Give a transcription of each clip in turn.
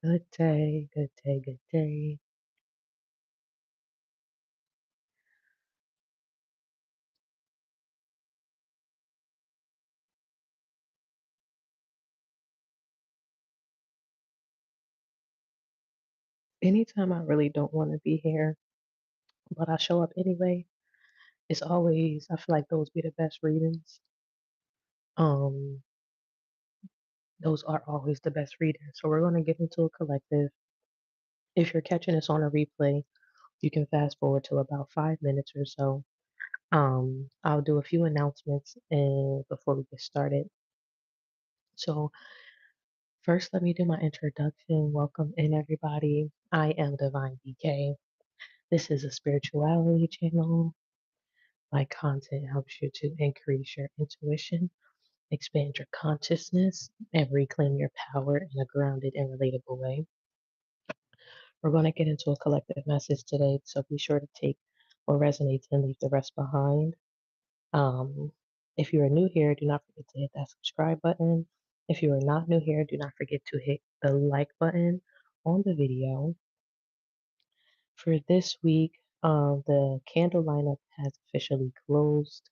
Good day, good day, good day. Anytime I really don't want to be here, but I show up anyway, it's always, I feel like those be the best readings. Um, those are always the best readings. So we're going to get into a collective. If you're catching this on a replay, you can fast forward to about 5 minutes or so. I'll do a few announcements and before we get started. So first, let me do my introduction. Welcome in, everybody. I am Divine BK. This is a spirituality channel. My content helps you to increase your intuition, expand your consciousness, and reclaim your power in a grounded and relatable way. We're going to get into a collective message today, so be sure to take what resonates and leave the rest behind. Um, if you are new here, do not forget to hit that subscribe button. If you are not new here, do not forget to hit the like button on the video. For this week, the candle lineup has officially closed.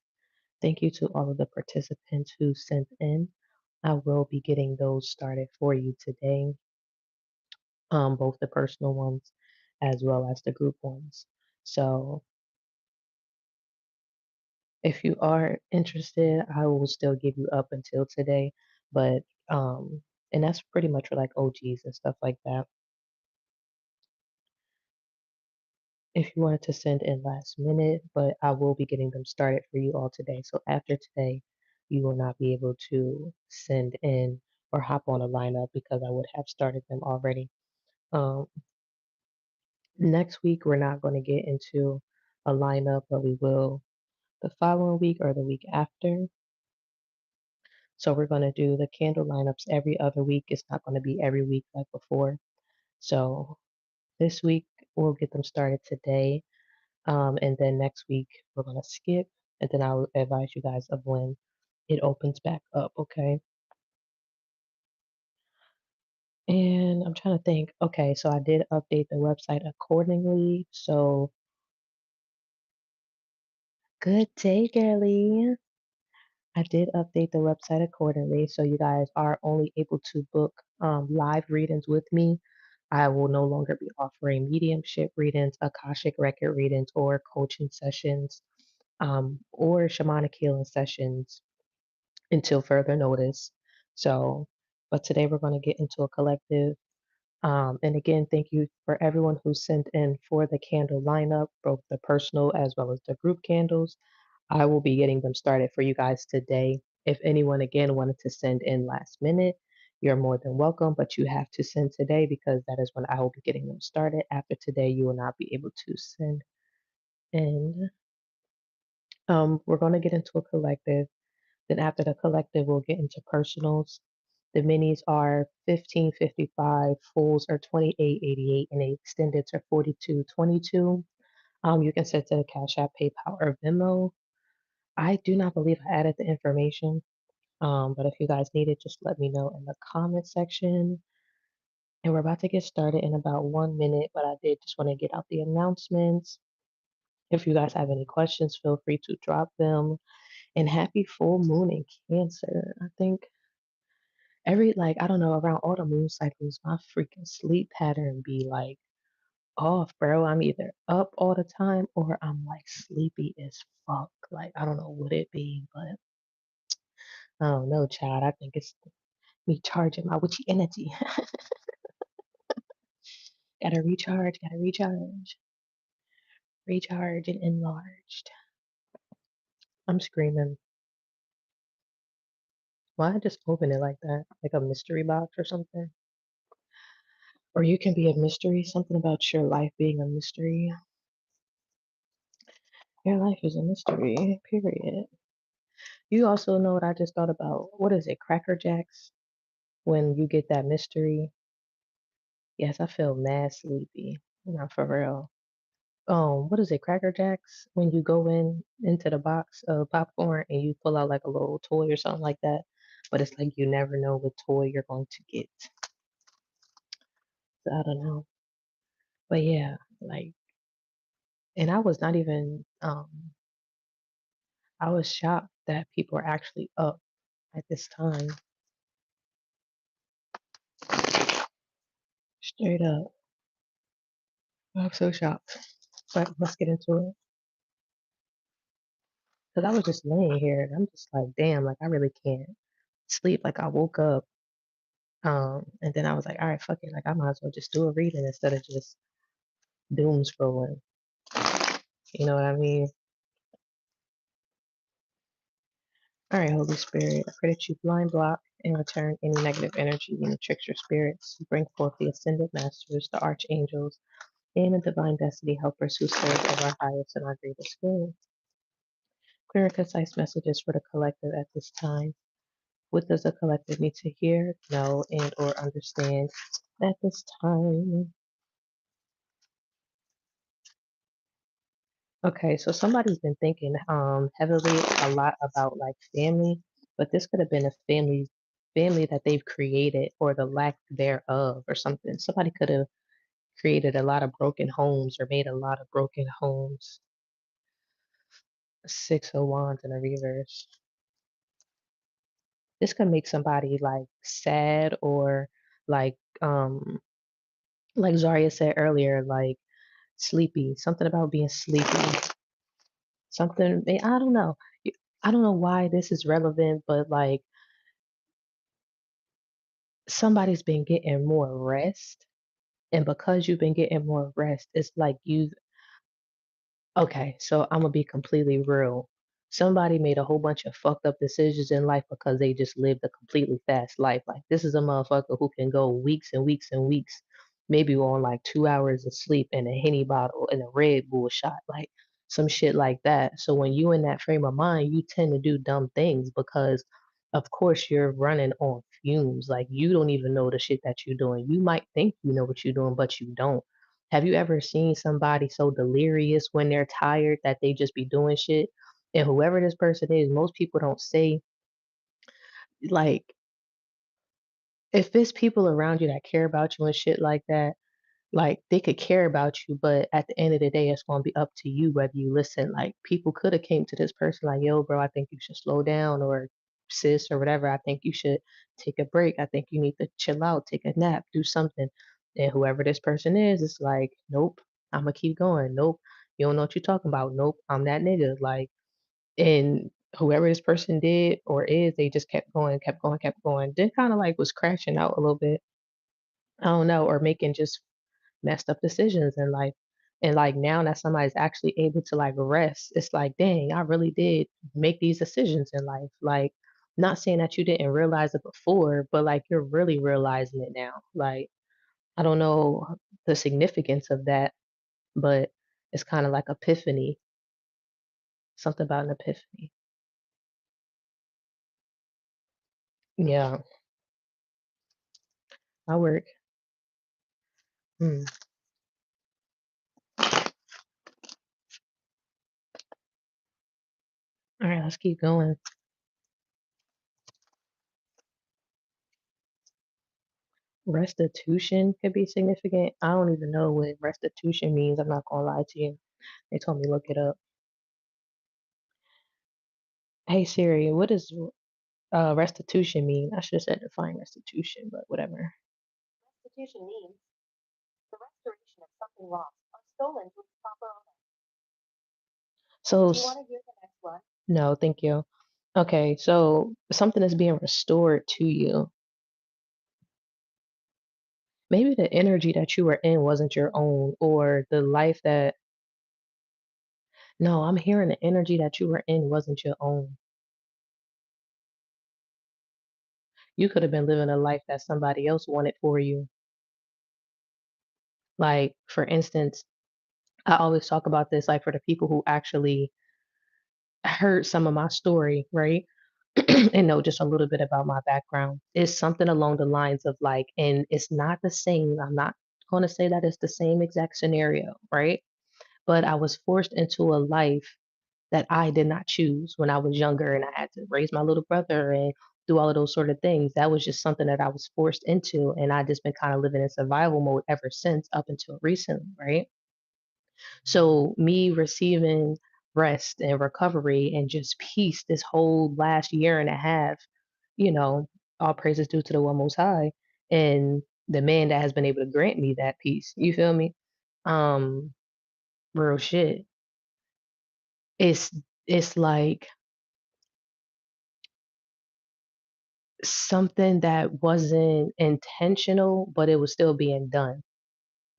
Thank you to all of the participants who sent in. I will be getting those started for you today, both the personal ones as well as the group ones. So if you are interested, I will still give you up until today, but and that's pretty much for like OGs and stuff like that. If you wanted to send in last minute, but I will be getting them started for you all today. So after today, you will not be able to send in or hop on a lineup because I would have started them already. Um, Next week, we're not going to get into a lineup, but we will the following week or the week after. So we're going to do the candle lineups every other week. It's not going to be every week like before. So this week, we'll get them started today. And then next week, we're going to skip. And then I'll advise you guys of when it opens back up, okay? And I'm trying to think. Okay, so I did update the website accordingly. So good day, girly. I did update the website accordingly, so you guys are only able to book live readings with me. I will no longer be offering mediumship readings, Akashic record readings, or coaching sessions, or shamanic healing sessions until further notice. So, but today we're going to get into a collective. And again, thank you for everyone who sent in for the candle lineup, both the personal as well as the group candles. I will be getting them started for you guys today. If anyone again wanted to send in last minute, you're more than welcome, but you have to send today because that is when I will be getting them started. After today, you will not be able to send in. We're going to get into a collective. Then after the collective, we'll get into personals. The minis are 1555, fulls are 2888, and the extendeds are 4222. You can set to the Cash App, PayPal, or Venmo. I do not believe I added the information, but if you guys need it, just let me know in the comment section. And we're about to get started in about 1 minute, but I did just want to get out the announcements. If you guys have any questions, feel free to drop them. And happy full moon in Cancer. I think every, like, I don't know, around all the moon cycles, my freaking sleep pattern be like off, bro. I'm either up all the time or I'm like sleepy as fuck. Like, I don't know what it be, but I don't know, child. I think it's me charging my witchy energy. Gotta recharge, recharge and enlarged. I'm screaming. Why I just open it like that? Like a mystery box or something? Or you can be a mystery, something about your life being a mystery. Your life is a mystery, period. You also know what I just thought about? What is it, Cracker Jacks? When you get that mystery. Yes, I feel mad sleepy. Not for real. What is it, Cracker Jacks? When you go into the box of popcorn and you pull out like a little toy or something like that, but it's like you never know what toy you're going to get. I don't know. But yeah, like, and I was not even, I was shocked that people are actually up at this time. Straight up. I'm so shocked. But let's get into it. Because I was just laying here and I'm just like, damn, like I really can't sleep. Like I woke up, and then I was like, all right, fuck it. Like I might as well just do a reading instead of just doom scrolling. You know what I mean? All right, Holy Spirit, I pray that you blind block and return any negative energy and tricks your spirits. Bring forth the ascended masters, the archangels, and the divine destiny helpers who serve as our highest and our greatest good. Clear and concise messages for the collective at this time. What does the collective need to hear, know, and or understand at this time? Okay, so somebody's been thinking heavily a lot about like family, but this could have been a family that they've created or the lack thereof or something. Somebody could have created a lot of broken homes or made a lot of broken homes. Six of Wands in a reverse. This could make somebody like sad or like like Zaria said earlier, like sleepy. Something about being sleepy. Something I don't know. I don't know why this is relevant, but like somebody's been getting more rest. And because you've been getting more rest, it's like you okay, so I'm gonna be completely real. Somebody made a whole bunch of fucked up decisions in life because they just lived a completely fast life. Like this is a motherfucker who can go weeks and weeks and weeks, maybe on like 2 hours of sleep and a Henny bottle and a Red Bull shot, like some shit like that. So when you in that frame of mind, you tend to do dumb things because of course you're running on fumes. Like you don't even know the shit that you're doing. You might think you know what you're doing, but you don't. Have you ever seen somebody so delirious when they're tired that they just be doing shit? And whoever this person is, most people don't say, like, if it's people around you that care about you and shit like that, like they could care about you, but at the end of the day, it's gonna be up to you whether you listen. Like people could have came to this person like, yo, bro, I think you should slow down, or sis, or whatever. I think you should take a break. I think you need to chill out, take a nap, do something. And whoever this person is, it's like, nope, I'm gonna keep going. Nope, you don't know what you're talking about. Nope, I'm that nigga. Like, and whoever this person did or is, they just kept going, kept going, kept going. Then kind of like was crashing out a little bit. I don't know, or making just messed up decisions in life. And like now that somebody's actually able to like rest, it's like, dang, I really did make these decisions in life. Like, not saying that you didn't realize it before, but like you're really realizing it now. Like, I don't know the significance of that, but it's kind of like epiphany, something about an epiphany. Yeah, I work. Hmm. All right, let's keep going. Restitution could be significant. I don't even know what restitution means. I'm not gonna lie to you. They told me look it up. Hey Siri, what does restitution mean? I should have said define restitution, but whatever. Restitution means the restoration of something lost or stolen to its proper owner. So, do you want to hear the next one? No, thank you. Okay, so something is being restored to you. Maybe the energy that you were in wasn't your own, or the life that, no, I'm hearing the energy that you were in wasn't your own. You could have been living a life that somebody else wanted for you. Like, for instance, I always talk about this, like for the people who actually heard some of my story, right? And know just a little bit about my background. It's something along the lines of like, and it's not the same. I'm not going to say that it's the same exact scenario, right? But I was forced into a life that I did not choose when I was younger, and I had to raise my little brother and do all of those sort of things. That was just something that I was forced into, and I just been kind of living in survival mode ever since up until recently, right? So me receiving rest and recovery and just peace this whole last year and a half, you know, all praises due to the one most high and the man that has been able to grant me that peace. You feel me? Um, real shit. It's it's like something that wasn't intentional, but it was still being done.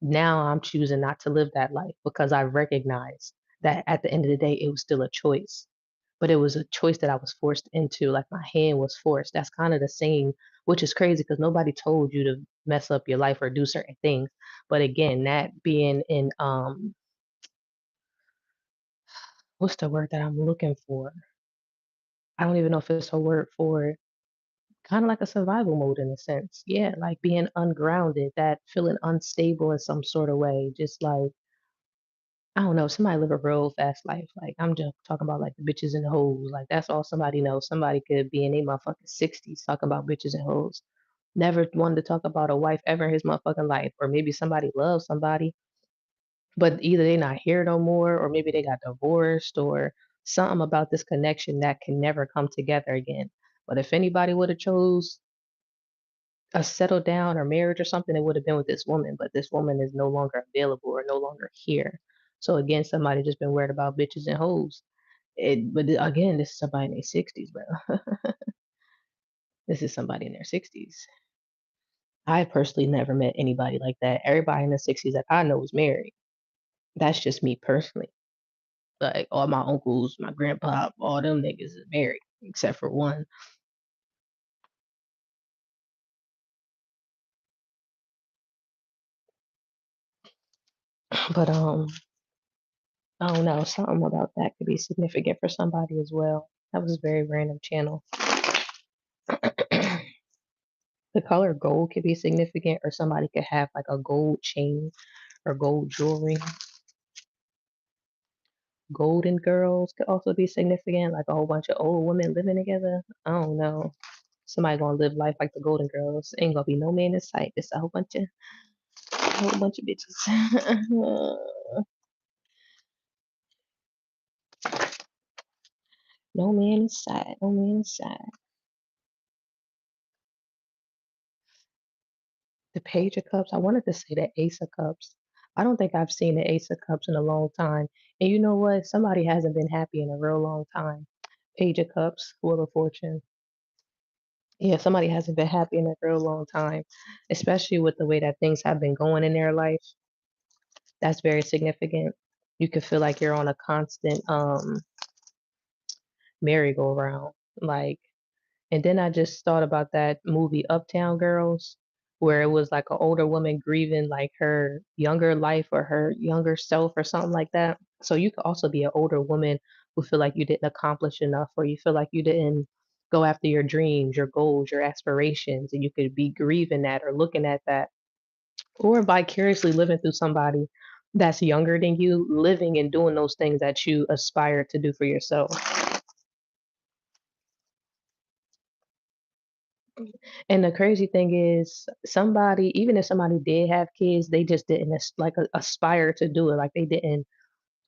Now I'm choosing not to live that life because I recognize that at the end of the day, it was still a choice. But it was a choice that I was forced into, like my hand was forced. That's kind of the same, which is crazy because nobody told you to mess up your life or do certain things. But again, that being in what's the word that I'm looking for? I don't even know if it's a word for it. Kind of like a survival mode in a sense. Yeah, like being ungrounded, that feeling unstable in some sort of way, just like I don't know, somebody live a real fast life. Like I'm just talking about like the bitches and hoes. Like that's all somebody knows. Somebody could be in their motherfucking 60s talking about bitches and hoes. Never wanted to talk about a wife ever in his motherfucking life. Or maybe somebody loves somebody, but either they not here no more, or maybe they got divorced, or something about this connection that can never come together again. But if anybody would have chose a settle down or marriage or something, it would have been with this woman. But this woman is no longer available or no longer here. So again, somebody just been worried about bitches and hoes. Again, this is somebody in their 60s, bro. This is somebody in their 60s. I personally never met anybody like that. Everybody in the 60s that I know is married. That's just me personally. Like all my uncles, my grandpa, all them niggas is married, except for one. But I don't know, something about that could be significant for somebody as well. That was a very random channel. The color gold could be significant, or somebody could have like a gold chain or gold jewelry. Golden girls could also be significant, like a whole bunch of old women living together. I don't know. Somebody gonna live life like the Golden Girls. Ain't gonna be no man in sight. Just a whole bunch of bitches. No man in sight. No man in sight. The Page of Cups. I wanted to say the Ace of Cups. I don't think I've seen the Ace of Cups in a long time. And you know what? Somebody hasn't been happy in a real long time. Page of Cups, Wheel of Fortune. Yeah, somebody hasn't been happy in a real long time, especially with the way that things have been going in their life. That's very significant. You can feel like you're on a constant merry-go-round. Like, and then I just thought about that movie Uptown Girls, where it was like an older woman grieving like her younger life or her younger self or something like that. So you could also be an older woman who feel like you didn't accomplish enough, or you feel like you didn't go after your dreams, your goals, your aspirations, and you could be grieving that or looking at that, or vicariously living through somebody that's younger than you, living and doing those things that you aspire to do for yourself. And the crazy thing is, somebody, even if somebody did have kids, they just didn't aspire to do it. Like they didn't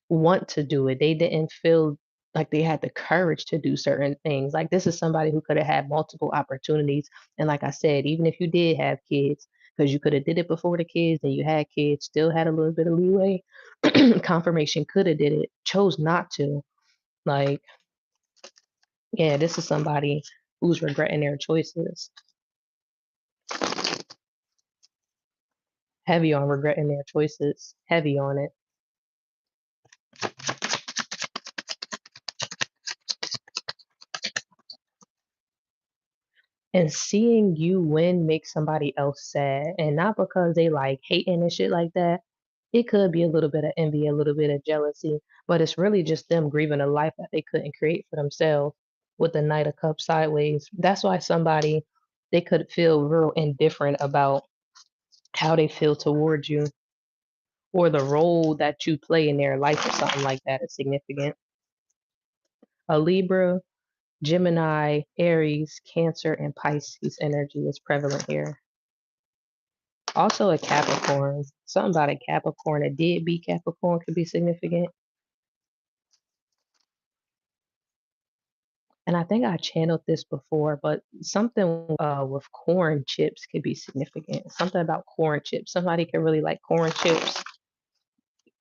want to do it. They didn't feel like they had the courage to do certain things. Like this is somebody who could have had multiple opportunities. And like I said, even if you did have kids, because you could have did it before the kids and you had kids, still had a little bit of leeway. Confirmation could have did it, chose not to. Like, yeah, this is somebody who's regretting their choices. Heavy on regretting their choices. Heavy on it. And seeing you win makes somebody else sad. And not because they like hating and shit like that. It could be a little bit of envy, a little bit of jealousy, but it's really just them grieving a life that they couldn't create for themselves with the Knight of Cups sideways. That's why somebody, they could feel real indifferent about how they feel towards you, or the role that you play in their life or something like that is significant. A Libra, Gemini, Aries, Cancer, and Pisces energy is prevalent here. Also a Capricorn. Something about a Capricorn, a deadbeat Capricorn could be significant. And I think I channeled this before, but something with corn chips could be significant. Something about corn chips. Somebody could really like corn chips,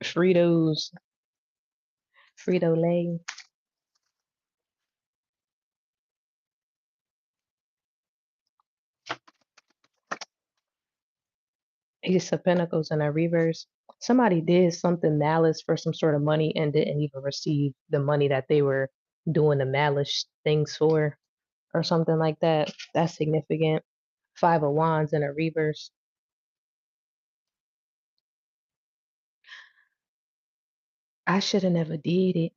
Fritos, Frito Lay. Ace of Pentacles in a reverse. Somebody did something malice for some sort of money and didn't even receive the money that they were doing the malice things for, or something like that. That's significant. Five of Wands in a reverse. I should have never did it.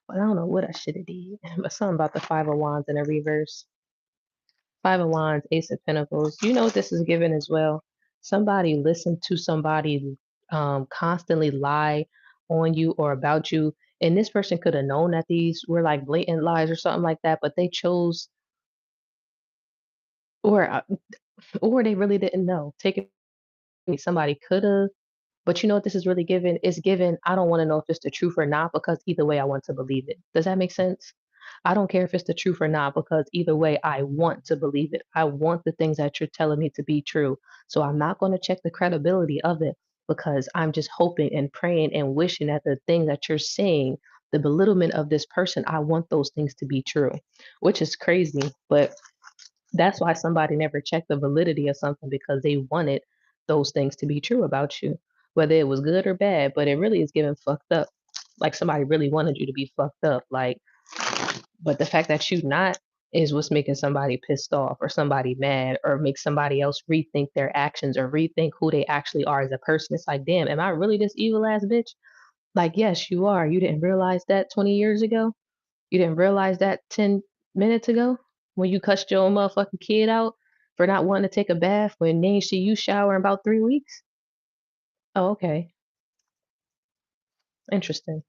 But I don't know what I should have did. But something about the Five of Wands in a reverse. Five of Wands, Ace of Pentacles. You know what this is given as well. Somebody listened to somebody constantly lie on you or about you. And this person could have known that these were like blatant lies or something like that, but they chose, or or they really didn't know. Take it, somebody could have. But you know what this is really given? It's given, I don't want to know if it's the truth or not because either way I want to believe it. Does that make sense? I don't care if it's the truth or not because either way I want to believe it. I want the things that you're telling me to be true. So I'm not going to check the credibility of it because I'm just hoping and praying and wishing that the thing that you're saying, the belittlement of this person, I want those things to be true, which is crazy. But that's why somebody never checked the validity of something because they wanted those things to be true about you, whether it was good or bad. But it really is getting fucked up. Like somebody really wanted you to be fucked up. Like, but the fact that you not is what's making somebody pissed off or somebody mad or make somebody else rethink their actions or rethink who they actually are as a person. It's like, damn, am I really this evil ass bitch? Like, yes, you are. You didn't realize that 20 years ago? You didn't realize that 10 minutes ago when you cussed your motherfucking kid out for not wanting to take a bath when they ain't see you shower in about 3 weeks? Oh, okay. Interesting.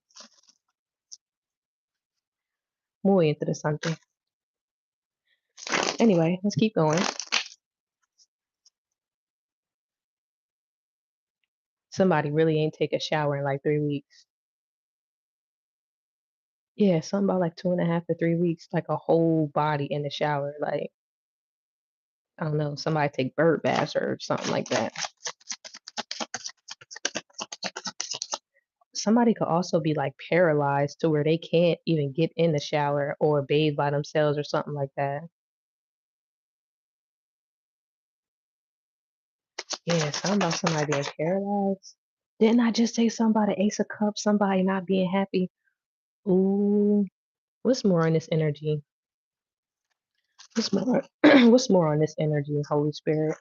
Muy interesante. Anyway, let's keep going. Somebody really ain't take a shower in like 3 weeks. Yeah, something about like 2.5 to 3 weeks, like a whole body in the shower. Like, I don't know, somebody take bird baths or something like that. Somebody could also be like paralyzed to where they can't even get in the shower or bathe by themselves or something like that. Yeah, something about somebody being paralyzed. Didn't I just say something about an Ace of Cups, somebody not being happy? Ooh, what's more on this energy? What's more? What's more on this energy, Holy Spirit?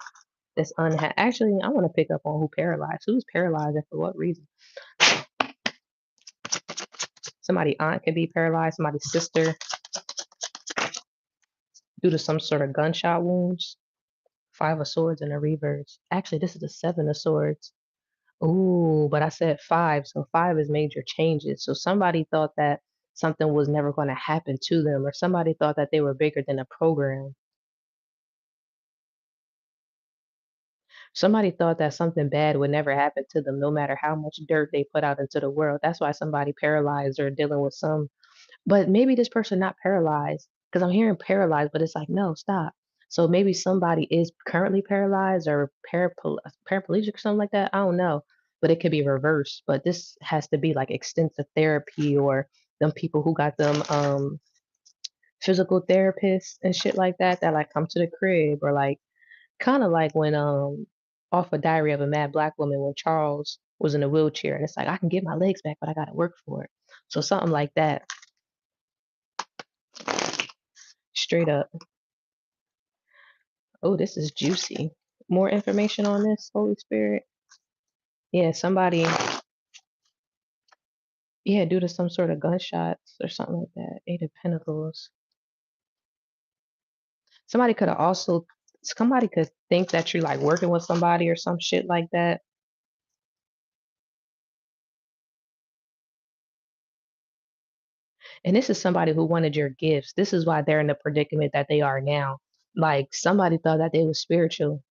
That's unhappy. Actually, I want to pick up on who paralyzed. Who's paralyzed and for what reason? Somebody aunt could be paralyzed. Somebody's sister due to some sort of gunshot wounds. Five of Swords in a reverse. Actually, this is the Seven of Swords. Ooh, but I said five, so five is major changes. So somebody thought that something was never going to happen to them, or somebody thought that they were bigger than a program. Somebody thought that something bad would never happen to them, no matter how much dirt they put out into the world. That's why somebody paralyzed or dealing with some. But maybe this person not paralyzed because I'm hearing paralyzed, but it's like, no, stop. So maybe somebody is currently paralyzed or paraplegic or something like that. I don't know, but it could be reversed. But this has to be like extensive therapy or them people who got them physical therapists and shit like that that like come to the crib or like kind of like when off a Diary of a Mad Black Woman when Charles was in a wheelchair and it's like I can get my legs back, but I gotta work for it. So something like that, straight up. Oh, this is juicy. More information on this, Holy Spirit. Yeah, somebody, yeah, due to some sort of gunshots or something like that. Eight of Pentacles. Somebody could have also, somebody could think that you're like working with somebody or some shit like that. And this is somebody who wanted your gifts. This is why they're in the predicament that they are now. Like somebody thought that they was spiritual.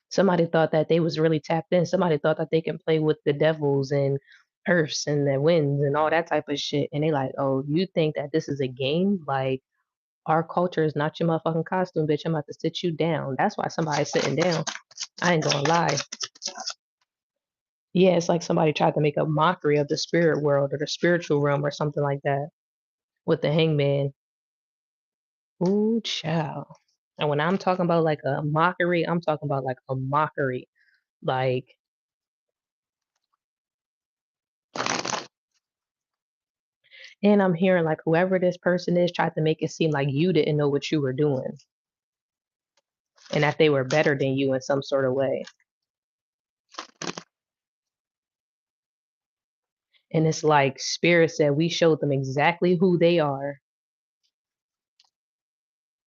Somebody thought that they was really tapped in. Somebody thought that they can play with the devils and earths and the winds and all that type of shit. And they like, oh, you think that this is a game? Like our culture is not your motherfucking costume, bitch. I'm about to sit you down. That's why somebody's sitting down. I ain't gonna lie. Yeah, it's like somebody tried to make a mockery of the spirit world or the spiritual realm or something like that with the hangman. Ooh, child. And when I'm talking about like a mockery, I'm talking about like a mockery. Like, and I'm hearing like whoever this person is tried to make it seem like you didn't know what you were doing and that they were better than you in some sort of way. And it's like Spirit said we showed them exactly who they are.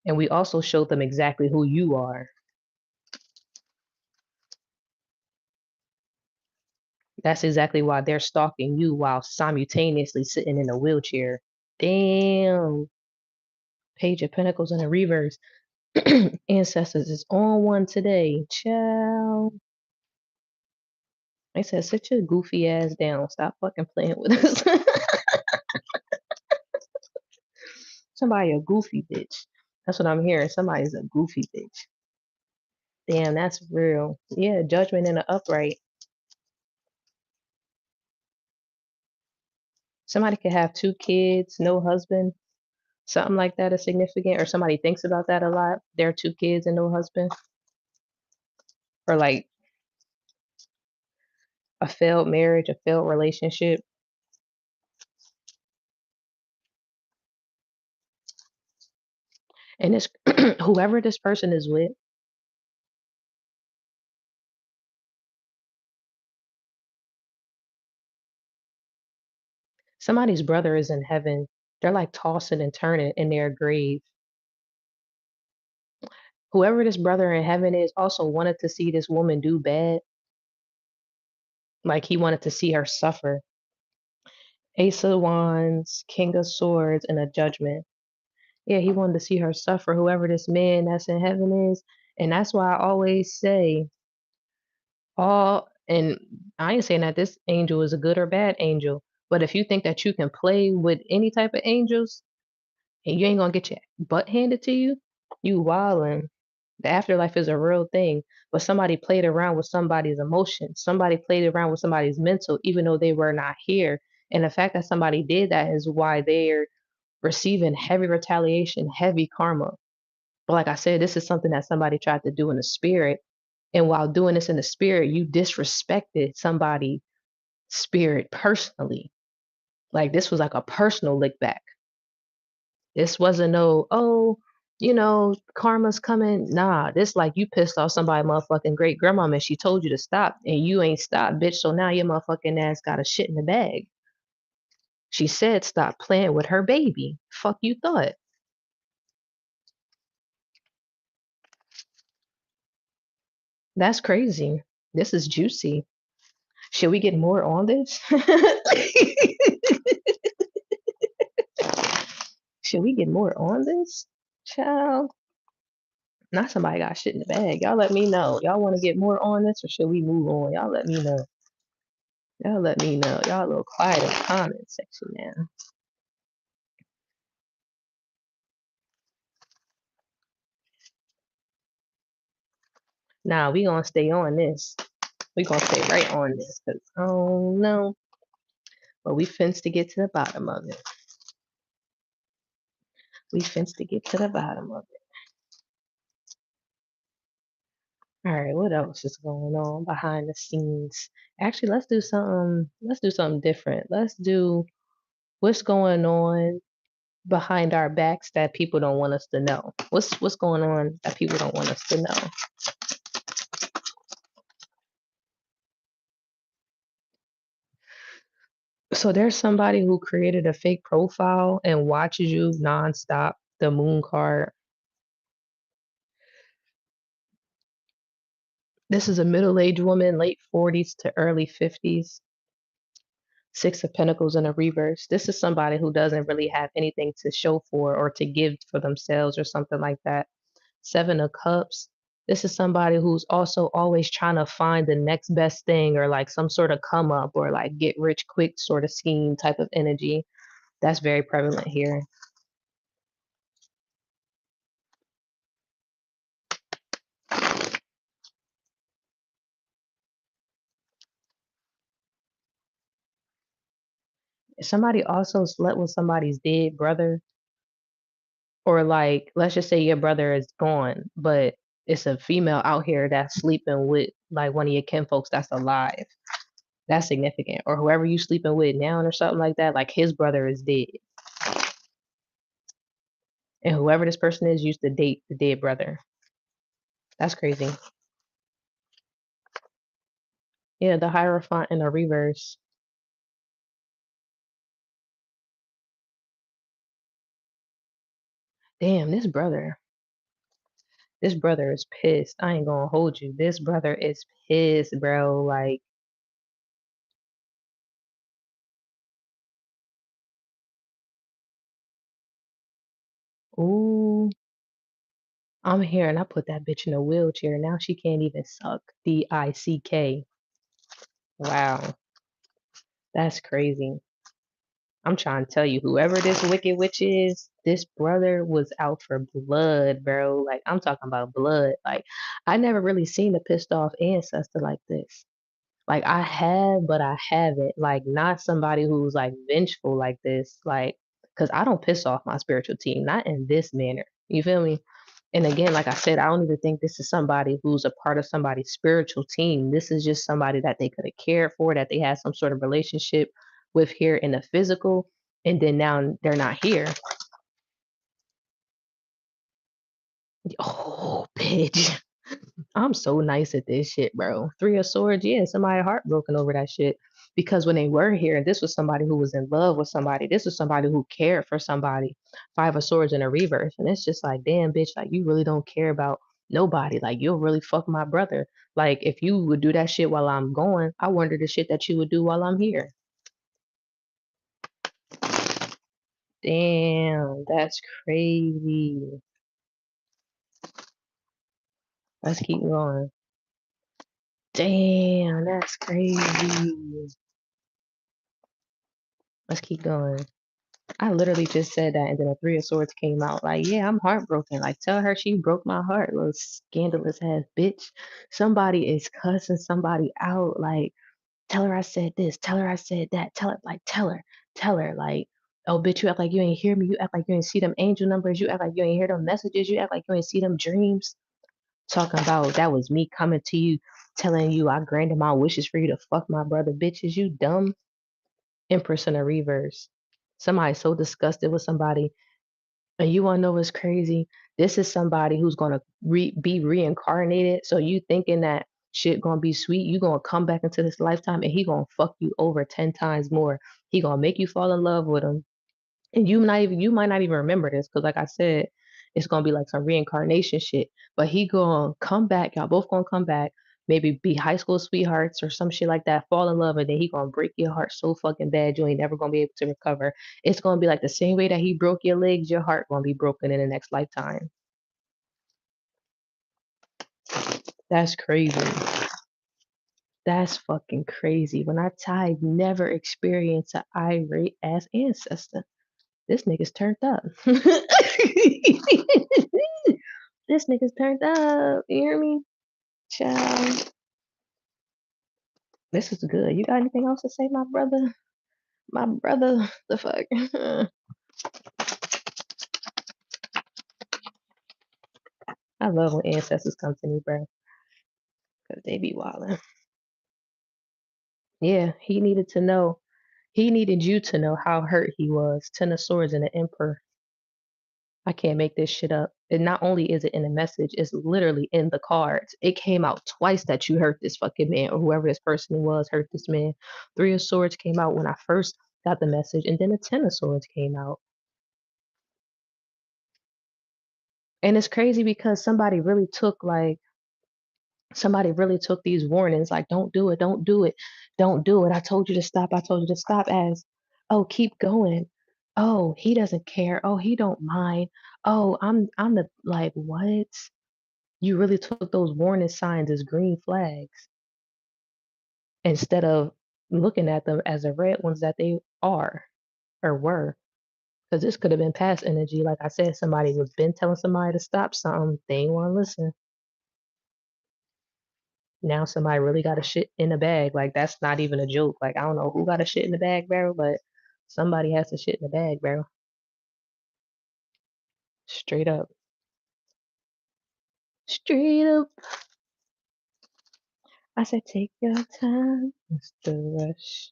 And we also showed them exactly who you are. That's exactly why they're stalking you while simultaneously sitting in a wheelchair. Damn. Page of Pentacles in a reverse. Ancestors is on one today. Ciao. They said, sit your goofy ass down. Stop fucking playing with us. Somebody a goofy bitch. That's what I'm hearing. Somebody's a goofy bitch. Damn, that's real. Yeah, judgment in the upright. Somebody could have 2 kids, no husband. Something like that is significant. Or somebody thinks about that a lot. There are 2 kids and no husband. Or like a failed marriage, a failed relationship. And it's whoever this person is with, somebody's brother is in heaven. They're like tossing and turning in their grave. Whoever this brother in heaven is also wanted to see this woman do bad. Like he wanted to see her suffer. Ace of Wands, King of Swords, and a Judgment. Yeah, he wanted to see her suffer, whoever this man that's in heaven is. And that's why I always say, and I ain't saying that this angel is a good or bad angel, but if you think that you can play with any type of angels and you ain't gonna get your butt handed to you, you wildin'. The afterlife is a real thing, but somebody played around with somebody's emotions. Somebody played around with somebody's mental, even though they were not here. And the fact that somebody did that is why they're receiving heavy retaliation, heavy karma. But like I said, this is something that somebody tried to do in the spirit. And while doing this in the spirit, you disrespected somebody's spirit personally. Like this was like a personal lick back. This wasn't no, oh, karma's coming. Nah, this like you pissed off somebody motherfucking great grandmama and she told you to stop and you ain't stopped, bitch. So now your motherfucking ass got a shit in the bag. She said stop playing with her baby. Fuck you thought. That's crazy. This is juicy. Should we get more on this? Should we get more on this? Child. Not somebody got shit in the bag. Y'all let me know. Y'all want to get more on this or should we move on? Y'all let me know. Y'all let me know. Y'all a little quiet in the comment section now. Nah, we gonna stay on this. We gonna stay right on this because I don't know. But we finna to get to the bottom of it. We finna to get to the bottom of it. All right, what else is going on behind the scenes? Actually, let's do something. Let's do something different. Let's do what's going on behind our backs that people don't want us to know. What's going on that people don't want us to know? So there's somebody who created a fake profile and watches you nonstop. The moon card. This is a middle-aged woman, late 40s to early 50s. Six of Pentacles in a reverse. This is somebody who doesn't really have anything to show for or to give for themselves or something like that. Seven of Cups. This is somebody who's also always trying to find the next best thing or like some sort of come up or like get rich quick sort of scheme type of energy. That's very prevalent here. Somebody also slept with somebody's dead brother, or like let's just say your brother is gone, but it's a female out here that's sleeping with like one of your kin folks that's alive. That's significant. Or whoever you sleeping with now or something like that, like his brother is dead. And whoever this person is used to date the dead brother. That's crazy. Yeah, the Hierophant in a reverse. Damn, this brother is pissed. I ain't gonna hold you. This brother is pissed, bro. Like, ooh, I'm here and I put that bitch in a wheelchair. Now she can't even suck. DICK. Wow, that's crazy. I'm trying to tell you, whoever this wicked witch is, this brother was out for blood, bro. Like, I'm talking about blood. Like, I never really seen a pissed off ancestor like this. Like I have, but I haven't. Like not somebody who's like vengeful like this. Like, cause I don't piss off my spiritual team, not in this manner. You feel me? And again, like I said, I don't even think this is somebody who's a part of somebody's spiritual team. This is just somebody that they could have cared for, that they had some sort of relationship with here in the physical, and then now they're not here. Oh, bitch. I'm so nice at this shit, bro. Three of Swords, yeah, somebody heartbroken over that shit. Because when they were here, this was somebody who was in love with somebody. This was somebody who cared for somebody. Five of Swords in a reverse. And it's just like, damn, bitch, like you really don't care about nobody. Like you'll really fuck my brother. Like if you would do that shit while I'm going, I wonder the shit that you would do while I'm here. Damn, that's crazy. Let's keep going. Damn, that's crazy. Let's keep going. I literally just said that, and then a Three of Swords came out. Like, yeah, I'm heartbroken. Like, tell her she broke my heart, little scandalous ass bitch. Somebody is cussing somebody out. Like, tell her I said this. Tell her I said that. Tell her, like, tell her, like, oh, bitch, you act like you ain't hear me. You act like you ain't see them angel numbers. You act like you ain't hear them messages. You act like you ain't see them dreams. Talking about that was me coming to you, telling you I granted my wishes for you to fuck my brother. Bitches, you dumb. Empress in a reverse. Somebody so disgusted with somebody. And you want to know what's crazy? This is somebody who's going to be reincarnated. So you thinking that shit going to be sweet. You going to come back into this lifetime and he going to fuck you over 10 times more. He going to make you fall in love with him. And you might not even remember this because like I said, it's gonna be like some reincarnation shit. But he gonna come back, y'all both gonna come back, maybe be high school sweethearts or some shit like that, fall in love, and then he gonna break your heart so fucking bad you ain't never gonna be able to recover. It's gonna be like the same way that he broke your legs, your heart gonna be broken in the next lifetime. That's crazy. That's fucking crazy. When I tell you, never experienced an irate ass ancestor. This nigga's turned up. This nigga's turned up. You hear me? Child. This is good. You got anything else to say, my brother? My brother, the fuck? I love when ancestors come to me, bro, because they be wildin'. Yeah, he needed to know. He needed you to know how hurt he was. Ten of Swords and the Emperor. I can't make this shit up. And not only is it in the message, it's literally in the cards. It came out twice that you hurt this fucking man, or whoever this person was hurt this man. Three of Swords came out when I first got the message, and then the Ten of Swords came out. And it's crazy because somebody really took like Somebody really took these warnings like, don't do it, don't do it, don't do it. I told you to stop. I told you to stop as, oh, keep going. Oh, he doesn't care. Oh, he don't mind. Oh, I'm the like what? You really took those warning signs as green flags instead of looking at them as the red ones that they are or were. Because this could have been past energy. Like I said, somebody was been telling somebody to stop something. They ain't want to listen. Now somebody really got a shit in the bag. Like that's not even a joke. Like I don't know who got a shit in the bag barrel, but somebody has a shit in the bag barrel. Straight up. Straight up. I said, take your time, Mr. Rush.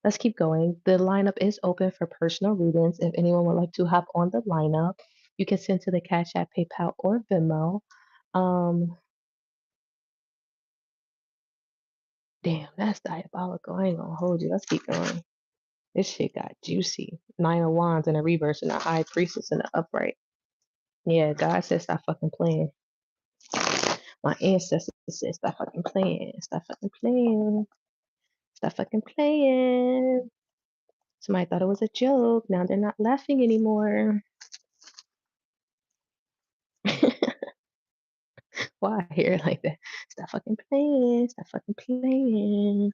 Let's keep going. The lineup is open for personal readings. If anyone would like to hop on the lineup, you can send to the Cash App, PayPal, or Venmo. Um, Damn, that's diabolical. I ain't gonna hold you. Let's keep going. This shit got juicy. Nine of Wands in a reverse and a High Priestess in the upright. Yeah, God says stop fucking playing. My ancestors said stop fucking playing. Stop fucking playing. Stop fucking playing. Somebody thought it was a joke. Now they're not laughing anymore. Why I hear it like that? Stop fucking playing. Stop fucking playing.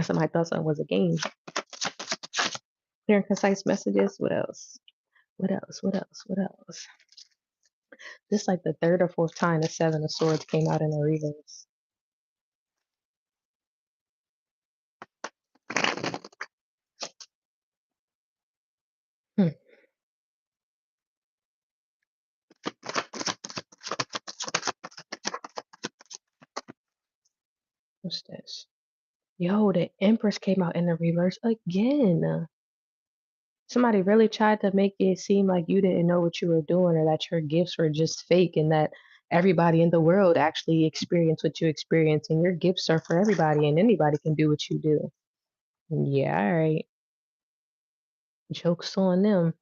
Somebody thought something was a game. Clear and concise messages. What else? What else? What else? What else? This like the third or fourth time the Seven of Swords came out in the reverse. Hmm. What's this? Yo, the Empress came out in the reverse again. Somebody really tried to make it seem like you didn't know what you were doing or that your gifts were just fake and that everybody in the world actually experienced what you experienced and your gifts are for everybody and anybody can do what you do. Yeah, all right. Joke's on them.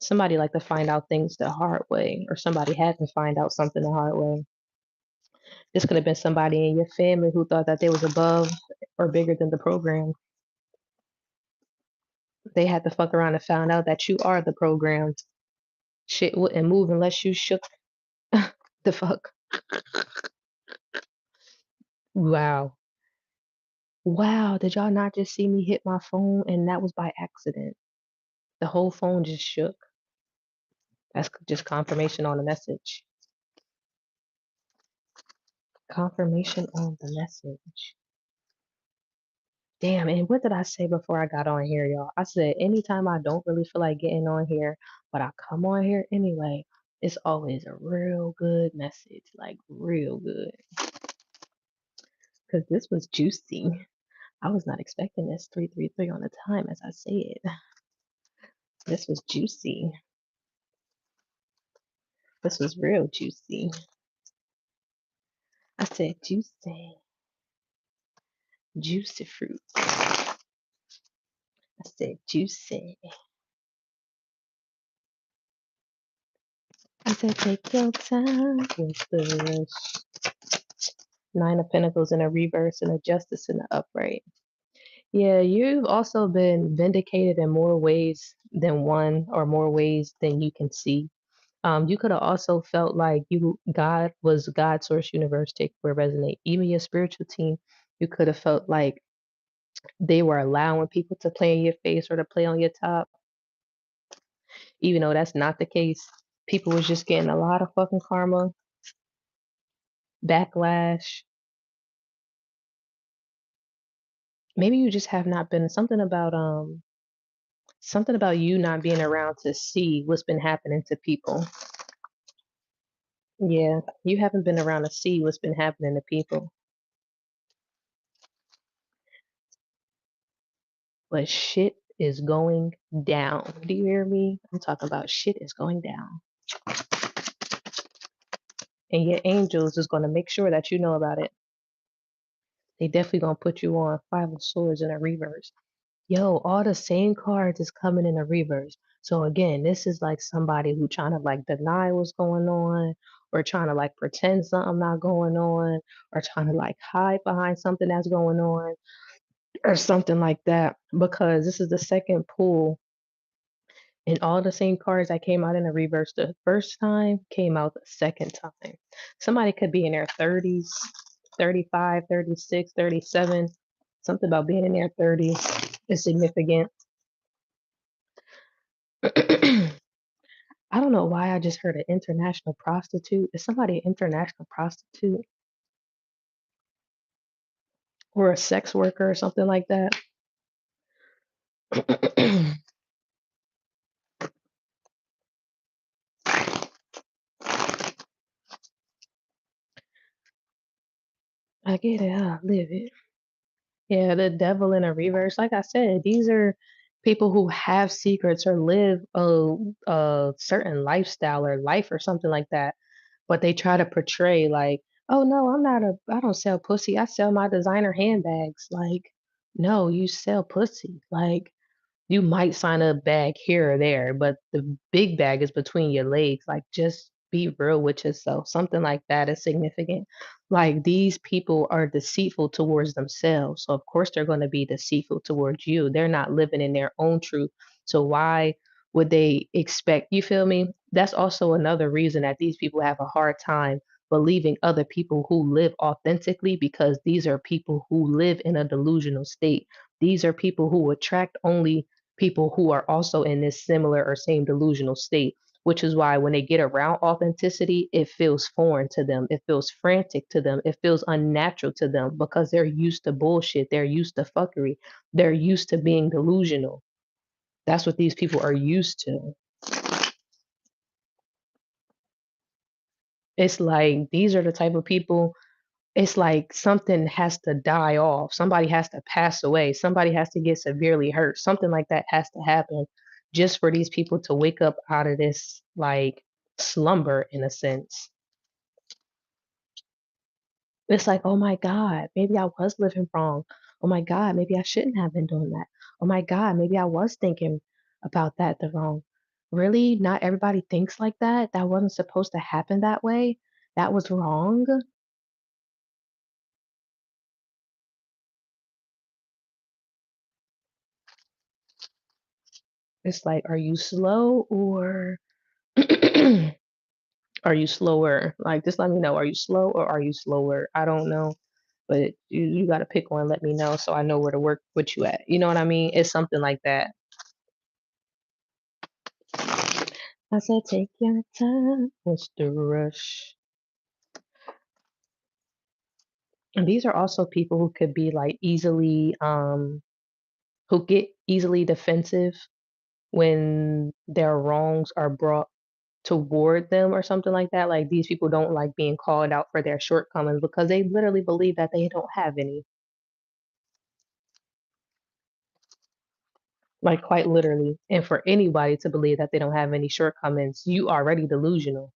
Somebody like to find out things the hard way, or somebody had to find out something the hard way. This could have been somebody in your family who thought that they was above or bigger than the program. They had to fuck around and found out that you are the program. Shit wouldn't move unless you shook the fuck. Wow. Wow. Did y'all not just see me hit my phone and that was by accident? The whole phone just shook. That's just confirmation on the message. Confirmation on the message. Damn, and what did I say before I got on here, y'all? I said anytime I don't really feel like getting on here, but I come on here anyway, it's always a real good message, like real good. Because this was juicy. I was not expecting this 333 on the time, as I said. This was juicy. This was real juicy. I said juicy. Juicy fruit. I said juicy. I said take your time with the Nine of Pentacles in a reverse and a Justice in the upright. Yeah, you've also been vindicated in more ways than one or more ways than you can see. You could have also felt like God was God, source, universe, take where resonate. Even your spiritual team, you could have felt like they were allowing people to play in your face or to play on your top, even though that's not the case. People was just getting a lot of fucking karma, backlash. Maybe you just have not been something about you not being around to see what's been happening to people. Yeah, you haven't been around to see what's been happening to people. But shit is going down. Do you hear me? I'm talking about shit is going down. And your angels is going to make sure that you know about it. They definitely going to put you on Five of Swords in a reverse. Yo, all the same cards is coming in a reverse. So again, this is like somebody who trying to like deny what's going on or trying to like pretend something not going on, or trying to like hide behind something that's going on, or something like that. Because this is the second pull, and all the same cards that came out in the reverse the first time came out the second time. Somebody could be in their 30s, 35, 36, 37. Something about being in their 30s is significant. I don't know why I just heard an international prostitute. Is somebody an international prostitute or a sex worker or something like that? I get it. I live it. Yeah, the devil in a reverse. Like I said, these are people who have secrets or live a certain lifestyle or life or something like that. But they try to portray like, oh no, I don't sell pussy. I sell my designer handbags. Like, no, you sell pussy. Like, you might sign a bag here or there, but the big bag is between your legs. Like, just be real with yourself. Something like that is significant. Like, these people are deceitful towards themselves. So, of course, they're going to be deceitful towards you. They're not living in their own truth. So, why would they expect, you feel me? That's also another reason that these people have a hard time believing other people who live authentically, because these are people who live in a delusional state. These are people who attract only people who are also in this similar or same delusional state, which is why when they get around authenticity, it feels foreign to them. It feels frantic to them. It feels unnatural to them because they're used to bullshit. They're used to fuckery. They're used to being delusional. That's what these people are used to. It's like these are the type of people, it's like something has to die off. Somebody has to pass away. Somebody has to get severely hurt. Something like that has to happen just for these people to wake up out of this like slumber in a sense. It's like, oh my God, maybe I was living wrong. Oh my God, maybe I shouldn't have been doing that. Oh my God, maybe I was thinking about that the wrong. Really? Not everybody thinks like that? That wasn't supposed to happen that way? That was wrong? It's like, are you slow or are you slower? Like, just let me know. Are you slow or are you slower? I don't know, but you got to pick one. Let me know so I know where to work with you at. You know what I mean? It's something like that. I said, take your time. What's the rush? And these are also people who could be like easily, who get easily defensive when their wrongs are brought toward them or something like that. Like these people don't like being called out for their shortcomings because they literally believe that they don't have any. Like quite literally. And for anybody to believe that they don't have any shortcomings, you already delusional.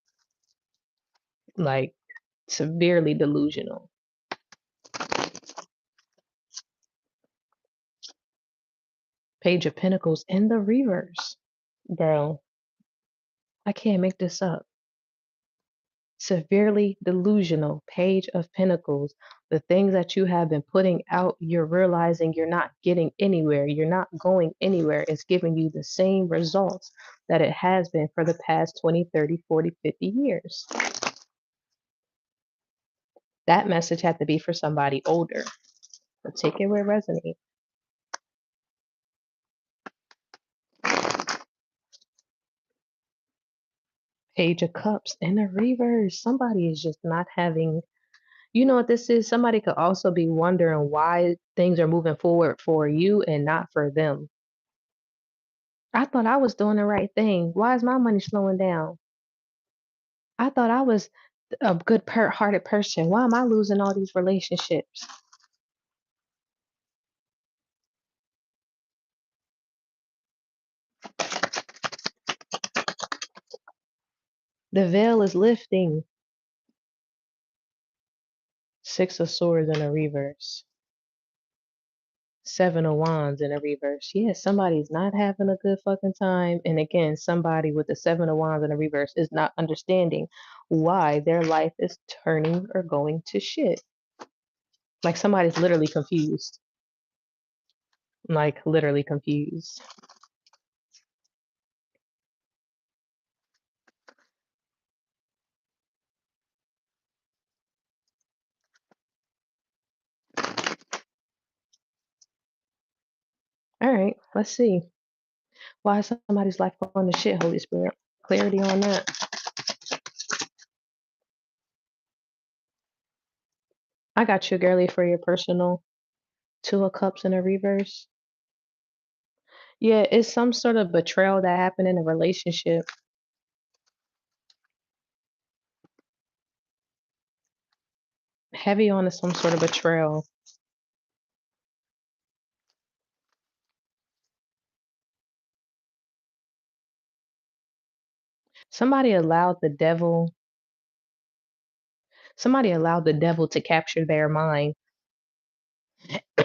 Like severely delusional. Page of Pentacles in the reverse. Girl, I can't make this up. Severely delusional. Page of Pentacles. The things that you have been putting out, you're realizing you're not getting anywhere. You're not going anywhere. It's giving you the same results that it has been for the past 20, 30, 40, 50 years. That message had to be for somebody older. So take it where it resonates. Page of Cups in the reverse. Somebody is just not having, you know what this is? Somebody could also be wondering why things are moving forward for you and not for them. I thought I was doing the right thing. Why is my money slowing down? I thought I was a good hearted person. Why am I losing all these relationships? The veil is lifting. Six of Swords in a reverse. Seven of Wands in a reverse. Yeah, somebody's not having a good fucking time. And again, somebody with the Seven of Wands in a reverse is not understanding why their life is turning or going to shit. Like somebody's literally confused. Like literally confused. All right, let's see. Why is somebody's life going to shit, Holy Spirit? Clarity on that. I got you, girly, for your personal Two of Cups in a reverse. Yeah, it's some sort of betrayal that happened in a relationship. Heavy on some sort of betrayal. Somebody allowed the devil, somebody allowed the devil to capture their mind.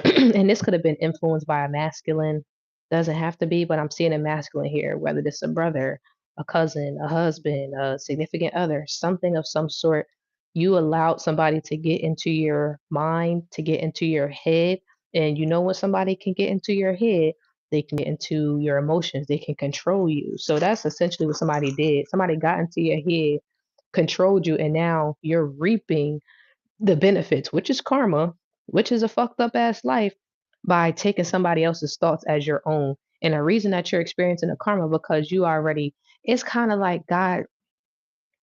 And this could have been influenced by a masculine. Doesn't have to be, but I'm seeing a masculine here, whether this a brother, a cousin, a husband, a significant other, something of some sort. You allowed somebody to get into your mind, to get into your head. And you know when somebody can get into your head, they can get into your emotions, they can control you. So that's essentially what somebody did. Somebody got into your head, controlled you, and now you're reaping the benefits, which is karma, which is a fucked up ass life, by taking somebody else's thoughts as your own. And the reason that you're experiencing the karma because you already, it's kind of like God,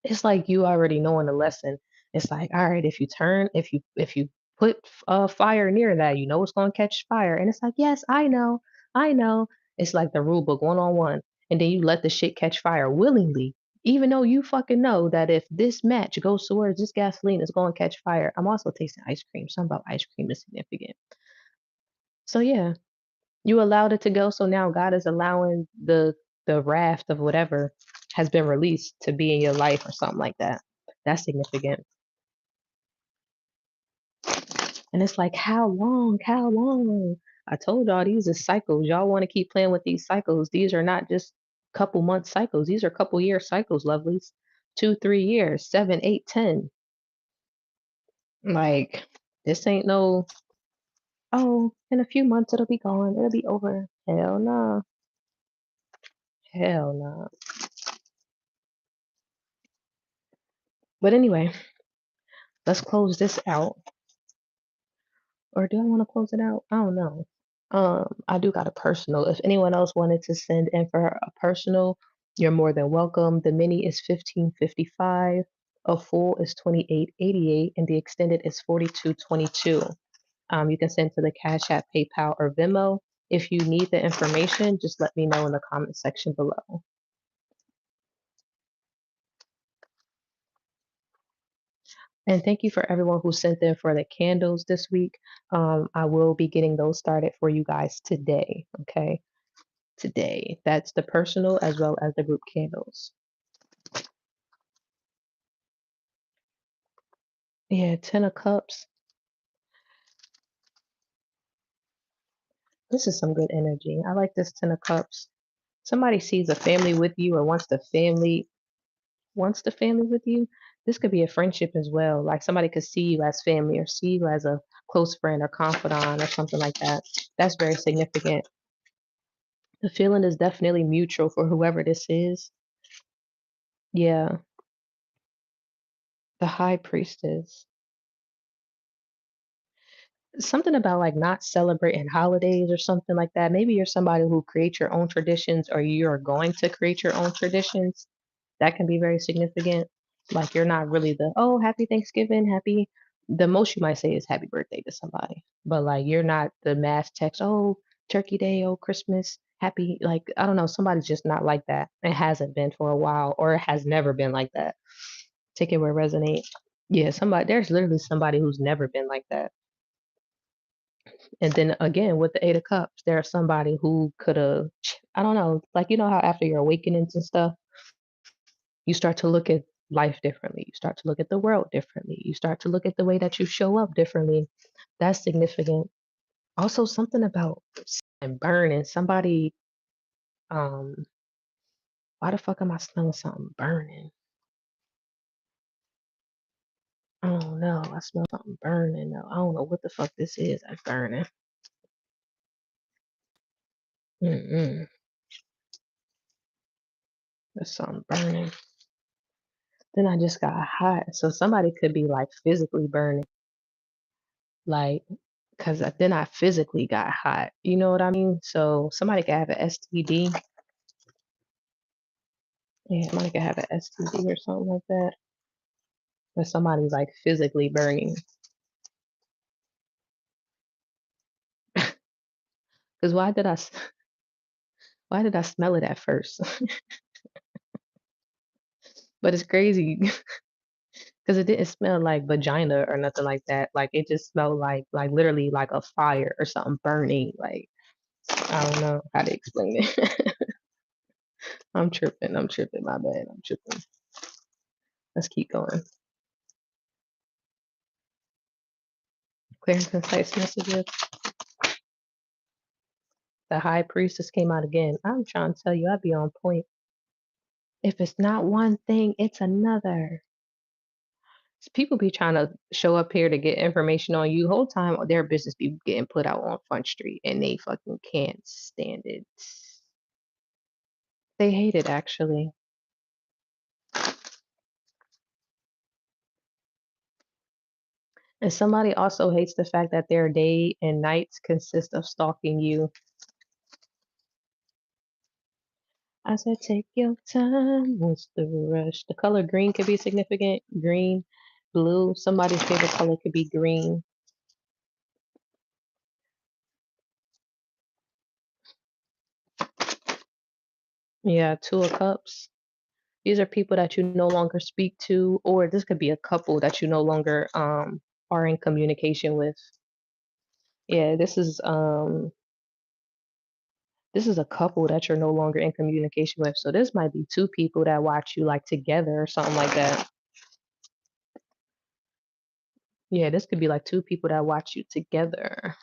it's like you already knowing the lesson. It's like, all right, if you put fire near that, you know it's gonna catch fire. And it's like, yes, I know. It's like the rule book 1-on-1. And then you let the shit catch fire willingly, even though you fucking know that if this match goes towards this gasoline, it's gonna catch fire. I'm also tasting ice cream. Something about ice cream is significant. So yeah, you allowed it to go. So now God is allowing the raft of whatever has been released to be in your life or something like that. That's significant. And it's like, how long? How long? I told y'all these are cycles. Y'all want to keep playing with these cycles. These are not just couple month cycles. These are couple year cycles, lovelies. 2, 3 years, 7, 8, 10. Like, this ain't no, oh, in a few months it'll be gone. It'll be over. Hell no. Hell no. But anyway, let's close this out. Or do I want to close it out? I don't know. I do got a personal. If anyone else wanted to send in for a personal, you're more than welcome. The mini is 1555, a full is 2888, and the extended is 4222. You can send to the Cash App, PayPal, or Venmo. If you need the information, just let me know in the comment section below. And thank you for everyone who sent in for the candles this week. I will be getting those started for you guys today. Okay. Today. That's the personal as well as the group candles. Yeah, Ten of Cups. This is some good energy. I like this Ten of Cups. Somebody sees a family with you or wants the family with you. This could be a friendship as well. Like somebody could see you as family or see you as a close friend or confidant or something like that. That's very significant. The feeling is definitely mutual for whoever this is. Yeah, the High Priestess. Something about like not celebrating holidays or something like that. Maybe you're somebody who creates your own traditions or you're going to create your own traditions. That can be very significant. Like you're not really the, oh, happy Thanksgiving, happy. The most you might say is happy birthday to somebody. But like you're not the mass text, oh, Turkey Day, oh, Christmas, happy. Like, I don't know, somebody's just not like that. It hasn't been for a while or it has never been like that. Take it where it resonates. Yeah, there's literally somebody who's never been like that. And then again, with the Eight of Cups, there's somebody who could have, I don't know, like you know how after your awakenings and stuff, you start to look at life differently. You start to look at the world differently. You start to look at the way that you show up differently. That's significant. Also, something about and burning. Somebody, um, why the fuck am I smelling something burning? I don't know. I smell something burning though. I don't know what the fuck this is. That's burning. Mm-mm. There's something burning. Then I just got hot. So somebody could be like physically burning, like, because then I physically got hot. You know what I mean? So somebody could have an STD. Yeah, somebody could have an STD or something like that. Or somebody's like physically burning. Because why did I smell it at first? But it's crazy because it didn't smell like vagina or nothing like that. Like it just smelled like literally like a fire or something burning. Like I don't know how to explain it. I'm tripping. I'm tripping. My bad. I'm tripping. Let's keep going. Clear and concise messages. The high priestess came out again. I'm trying to tell you, I'd be on point. If it's not one thing, it's another. People be trying to show up here to get information on you. Whole time their business be getting put out on Front Street and they fucking can't stand it. They hate it actually. And somebody also hates the fact that their day and nights consist of stalking you. I said, take your time. What's the rush? The color green could be significant. Green, blue. Somebody's favorite color could be green. Yeah, Two of Cups. These are people that you no longer speak to, or this could be a couple that you no longer are in communication with. Yeah, this is a couple that you're no longer in communication with. So this might be two people that watch you like together or something like that. Yeah, this could be like two people that watch you together.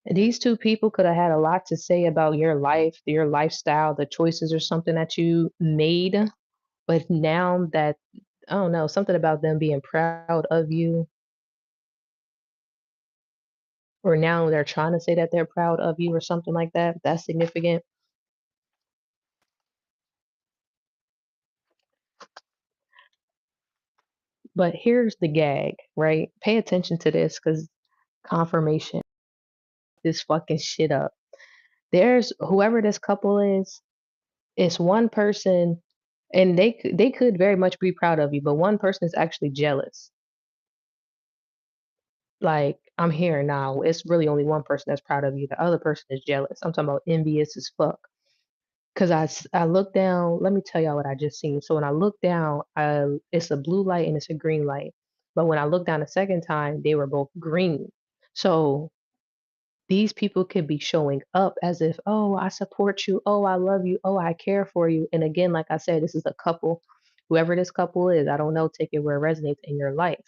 And these two people could have had a lot to say about your life, your lifestyle, the choices or something that you made. But now that, I don't know, something about them being proud of you, or now they're trying to say that they're proud of you or something like that. That's significant. But here's the gag, right? Pay attention to this because confirmation, this fucking shit up. There's whoever this couple is, it's one person and they could very much be proud of you, but one person is actually jealous. Like, I'm here now. It's really only one person that's proud of you. The other person is jealous. I'm talking about envious as fuck. Cause I look down. Let me tell y'all what I just seen. So when I look down, it's a blue light and it's a green light. But when I look down a second time, they were both green. So these people could be showing up as if, oh, I support you. Oh, I love you. Oh, I care for you. And again, like I said, this is a couple. Whoever this couple is, I don't know. Take it where it resonates in your life.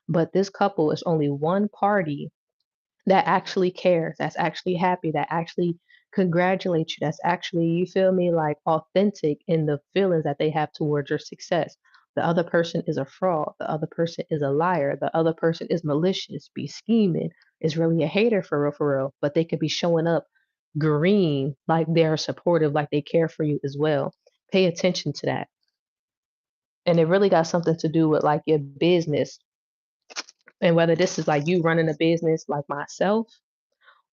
But this couple is only one party that actually cares, that's actually happy, that actually congratulates you, that's actually, you feel me, like authentic in the feelings that they have towards your success. The other person is a fraud. The other person is a liar. The other person is malicious, be scheming, is really a hater for real. But they could be showing up green, like they're supportive, like they care for you as well. Pay attention to that. And it really got something to do with like your business and whether this is like you running a business like myself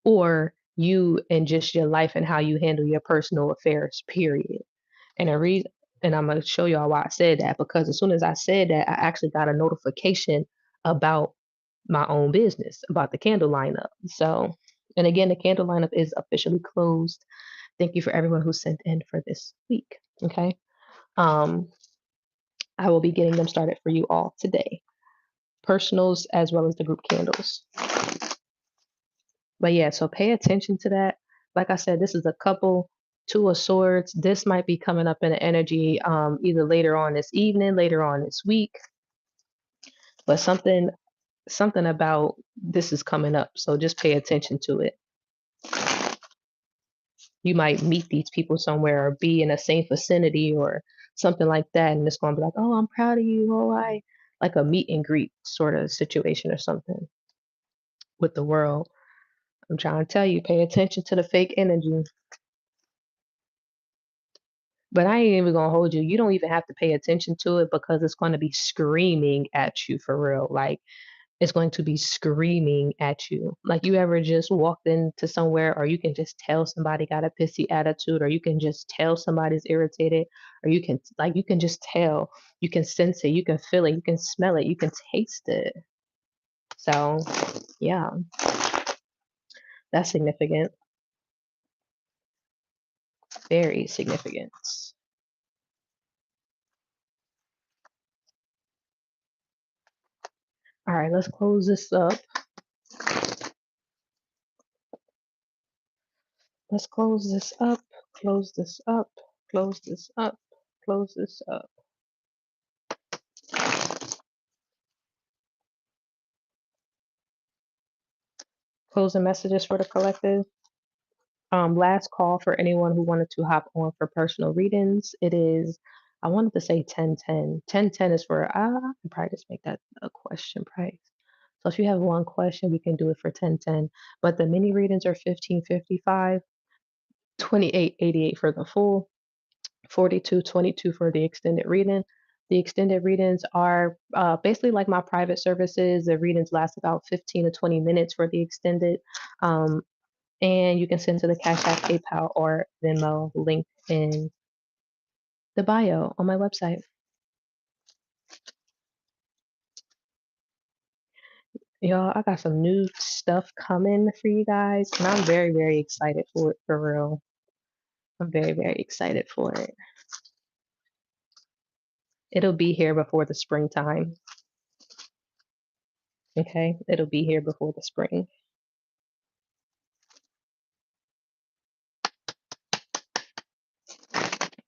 or you and just your life and how you handle your personal affairs, period. And the reason, and I'm gonna show y'all why I said that because as soon as I said that, I actually got a notification about my own business, about the candle lineup. So, and again, the candle lineup is officially closed. Thank you for everyone who sent in for this week. Okay. Um, I will be getting them started for you all today, personals as well as the group candles. But yeah, so pay attention to that. Like I said, this is a couple, two of swords. This might be coming up in the energy either later on this evening, later on this week. but something about this is coming up, so just pay attention to it. You might meet these people somewhere or be in a same vicinity or something like that, and it's going to be like, oh, I'm proud of you. Oh, I like a meet and greet sort of situation or something with the world. I'm trying to tell you, pay attention to the fake energy. But I ain't even gonna hold you. You don't even have to pay attention to it because it's going to be screaming at you for real. Like it's going to be screaming at you. Like you ever just walked into somewhere, or you can just tell somebody got a pissy attitude, or you can just tell somebody's irritated, or you can just tell, you can sense it, you can feel it, you can smell it, you can taste it. So yeah, that's significant, very significant. All right, let's close this up. Let's close this up. Close this up. Close this up. Close this up. Closing messages for the collective. Last call for anyone who wanted to hop on for personal readings. It is, I wanted to say 1010. 1010 is for, I can probably just make that a question price. So if you have one question, we can do it for 1010. But the mini readings are 1555, 2888 for the full, 4222 for the extended reading. The extended readings are basically like my private services. The readings last about 15 to 20 minutes for the extended. Um, and you can send to the Cash App, PayPal, or Venmo link in the bio on my website. Y'all, I got some new stuff coming for you guys, and I'm very, very excited for it, for real. I'm very, very excited for it. It'll be here before the springtime. Okay, it'll be here before the spring.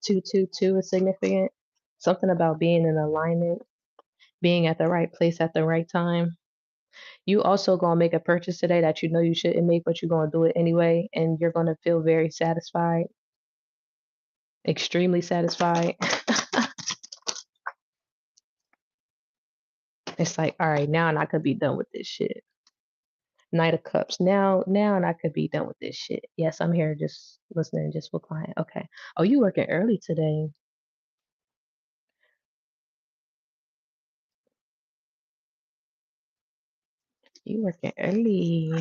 222 is significant. Something about being in alignment, being at the right place at the right time. You also gonna make a purchase today that you know you shouldn't make, but you're gonna do it anyway, and you're gonna feel very satisfied, extremely satisfied. It's like, all right, now and I could be done with this shit. Knight of Cups. Now and I could be done with this shit. Yes, I'm here just listening, just for client. Okay. Oh, you working early today. You working early.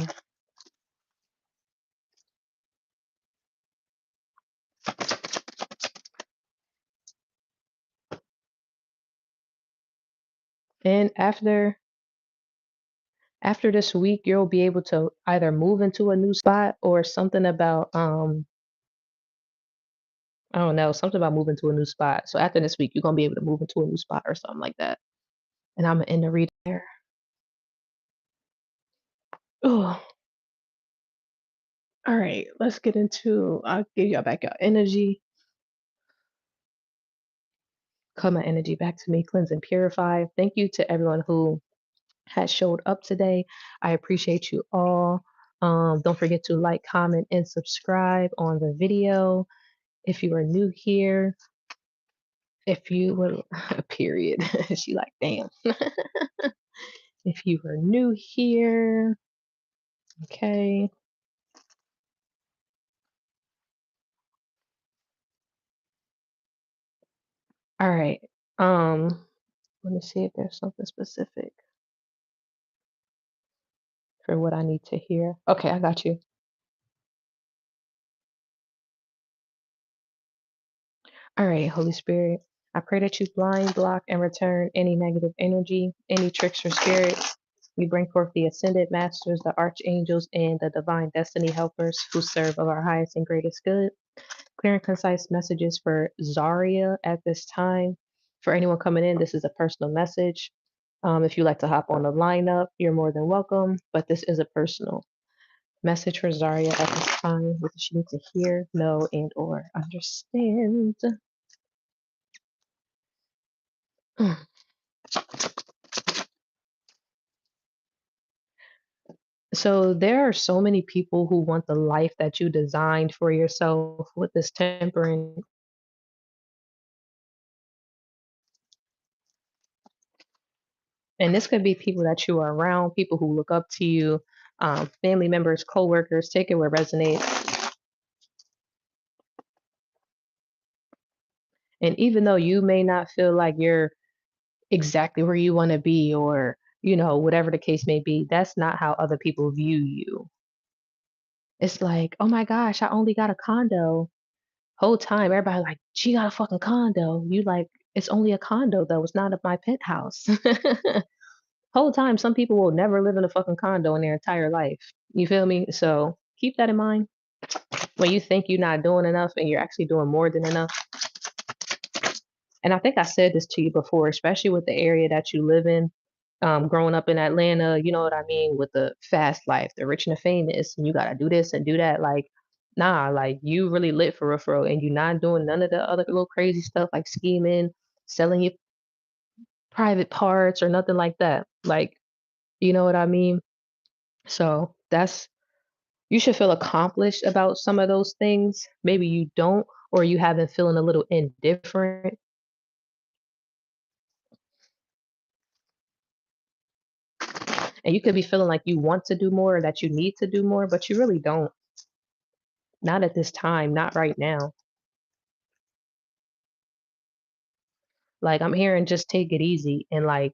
And after this week, you'll be able to either move into a new spot or something about I don't know, something about moving to a new spot. So after this week, you're gonna be able to move into a new spot or something like that. And I'm gonna end the read there. Oh, all right. Let's get into. I'll give y'all back your energy. Come my energy back to me, cleanse and purify. Thank you to everyone who has showed up today. I appreciate you all. Don't forget to like, comment, and subscribe on the video. If you are new here, if you were period, she like, damn. If you are new here, okay. All right. Let me see if there's something specific for what I need to hear. Okay, I got you. All right, Holy Spirit, I pray that you blind, block, and return any negative energy, any tricks or spirits. We bring forth the ascended masters, the archangels, and the divine destiny helpers who serve of our highest and greatest good. Clear and concise messages for Zaria at this time. For anyone coming in, this is a personal message. If you like to hop on the lineup, you're more than welcome, but this is a personal message for Zaria at this time. What does she need to hear, know, and or understand? So there are so many people who want the life that you designed for yourself with this tempering. And this could be people that you are around, people who look up to you, family members, coworkers, take it where it resonates. And even though you may not feel like you're exactly where you want to be or, whatever the case may be, that's not how other people view you. It's like, oh my gosh, I only got a condo. Whole time, everybody like, she got a fucking condo. You like, it's only a condo though. It's not my penthouse. Whole time, some people will never live in a fucking condo in their entire life. You feel me? So keep that in mind. When you think you're not doing enough and you're actually doing more than enough. And I think I said this to you before, especially with the area that you live in. Growing up in Atlanta, you know what I mean, with the fast life, the rich and the famous, and you gotta do this and do that. Like, nah, like you really lit for referral, and you're not doing none of the other little crazy stuff like scheming, selling your private parts or nothing like that. Like, you know what I mean? So that's you should feel accomplished about some of those things. Maybe you don't, or you have been feeling a little indifferent. And you could be feeling like you want to do more or that you need to do more, but you really don't. Not at this time, not right now. Like I'm hearing just take it easy and like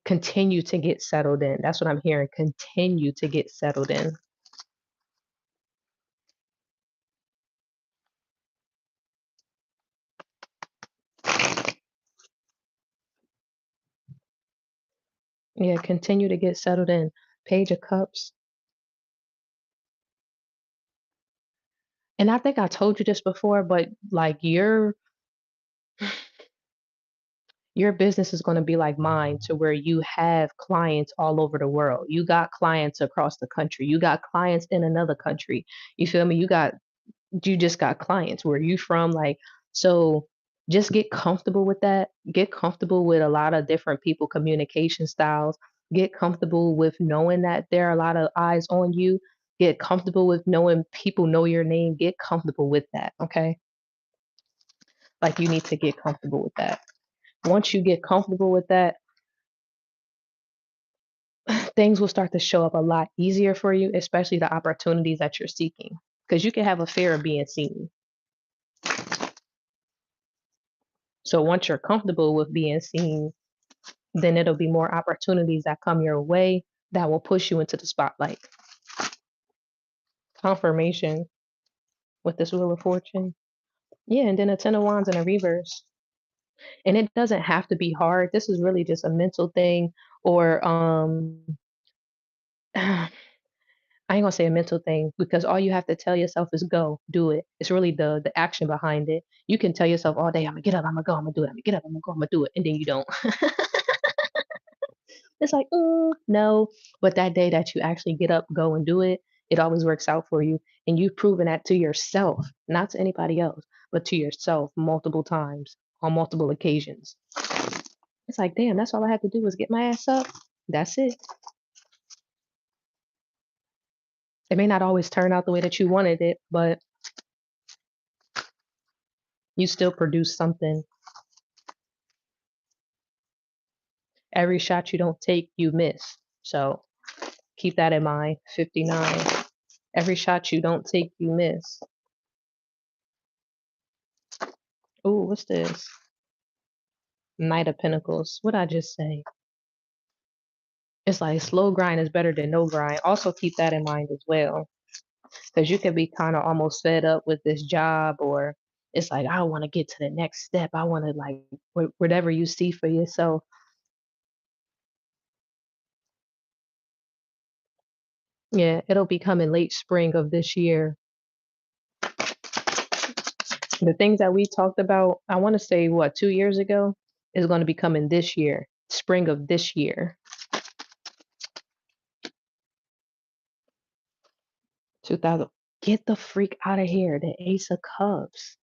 continue to get settled in. That's what I'm hearing. Continue to get settled in. Yeah, continue to get settled in. Page of Cups. And I think I told you this before, but like your business is going to be like mine to where you have clients all over the world. You got clients across the country. You got clients in another country. You feel me? You just got clients. Where you from? Like, so just get comfortable with that. Get comfortable with a lot of different people communication styles. Get comfortable with knowing that there are a lot of eyes on you. Get comfortable with knowing people know your name. Get comfortable with that. Okay. Like you need to get comfortable with that. Once you get comfortable with that, things will start to show up a lot easier for you, especially the opportunities that you're seeking. Because you can have a fear of being seen. So once you're comfortable with being seen, then it'll be more opportunities that come your way that will push you into the spotlight. Confirmation with this Wheel of Fortune. Yeah, and then a Ten of Wands in a reverse. And it doesn't have to be hard. This is really just a mental thing or I ain't gonna say a mental thing because all you have to tell yourself is go, do it. It's really the action behind it. You can tell yourself all day, I'm gonna get up, I'm gonna go, I'm gonna do it, I'm gonna get up, I'm gonna go, I'm gonna do it, and then you don't. It's like, no. But that day that you actually get up, go and do it, it always works out for you. And you've proven that to yourself, not to anybody else, but to yourself multiple times on multiple occasions. It's like, damn, that's all I had to do was get my ass up. That's it. It may not always turn out the way that you wanted it, but you still produce something. Every shot you don't take, you miss. So keep that in mind. 59. Every shot you don't take, you miss. Ooh, what's this? Knight of Pentacles. What I just say? It's like slow grind is better than no grind. Also keep that in mind as well. Because you can be kind of almost fed up with this job or it's like, I want to get to the next step. I want to like whatever you see for yourself. Yeah, it'll be coming late spring of this year. The things that we talked about, I want to say what, 2 years ago, is going to be coming this year, spring of this year, 2000. Get the freak out of here, the Ace of Cups.